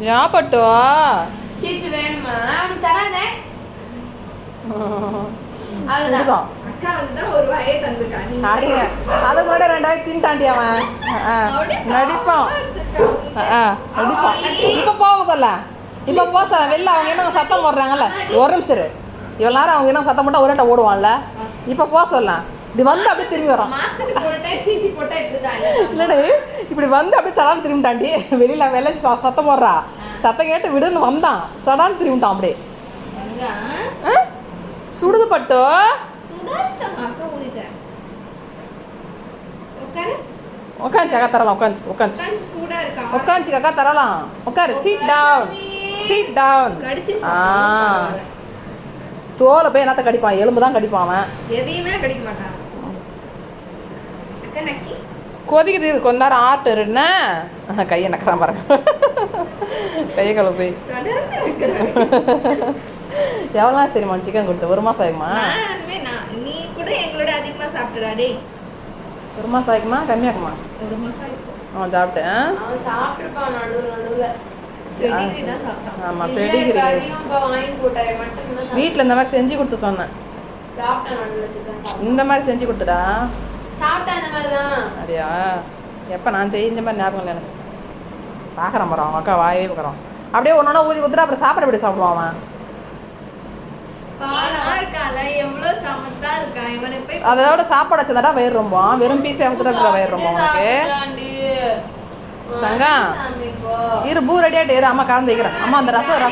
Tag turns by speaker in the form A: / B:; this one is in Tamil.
A: ஞாபகப்பட்டோ
B: சீச்சு வேணுமா அவனுக்கு தராதே
A: அதுதான்
B: அக்கா வந்துதான் ஒரு வாயை தந்துக்கான்
A: அடிங்க அதை கூட 2 வாய் தின்ட்டாண்டி அவன் நடிப்பான் நடிப்பான் இப்போ போவதில்ல இப்போ போச வெளில அவங்க என்ன சத்தம் போடுறாங்கல்ல ஒரு நிமிஷம் இவ்வளோ நேரம் அவங்க என்ன சத்தம் போட்டால் ஒரேட்ட ஓடுவான்ல இப்போ போக சொல்லலாம் இப்படி வந்து அப்படியே திரும்பி வரோம் இல்லடி இப்படி வந்து அப்படியே தடான்னு திரும்பிட்டாண்டி வெளியில் வெள்ளை சத்தம் போடுறா சத்தம் கேட்டு விடுன்னு வந்தான் சடான்னு திரும்பிட்டான் அப்படியே சுடுது பட்டு உட்காந்து அக்கா தரலாம் உட்காந்து அக்கா தரலாம் உட்காரு சீட் டவுன் தோலை போய் என்னத்த கடிப்பான் எலும்பு தான் கடிப்பான் அவன்
B: எதையுமே கடிக்க மாட்டான்
A: கொதிக்குது கொஞ்ச நேரம் ஆட்டுருன்னா கையை நக்கிறான் பாருங்க கையை கழுவு போய் எவ்வளோ சரிம்மா சிக்கன் கொடுத்த 1 மாதம் ஆகுமா
B: நீ கூட எங்களோட அதிகமாக சாப்பிட்டுடாடே
A: 1 மாதம் ஆகுமா கம்மியாகுமா
B: 1 மாதம் ஆகும்
A: அவன் சாப்பிட்டேன்
B: அவன் சாப்பிட்டுருப்பான் நடுவில்
A: ஆமாம் பெடிகிரி வீட்டில் இந்த மாதிரி செஞ்சு கொடுத்து சொன்னேன் இந்த மாதிரி செஞ்சு கொடுத்துடா
B: சாப்பிட்டேன் அந்த மாதிரி தான்
A: அப்படியா எப்போ நான் செஞ்ச மாதிரி ஞாபகம் இல்லை எனக்கு பார்க்குறான் போகிறான் அவங்க அக்கா வாயே பார்க்குறான் அப்படியே ஒன்றா ஊதி கொடுத்துட்டு அப்புறம் சாப்பிட எப்படி சாப்பிடுவான் அவன் அதோட சாப்பாடு வச்சதாடா வயிறு ரொம்ப வெறும் பீஸே ஊற்றுறதுல வயிறு ரொம்ப உனக்கு தங்கா இரு பூ ரெடியாகிட்டு இரு அம்மா கலந்து வைக்கிறேன் அம்மா அந்த ரசம்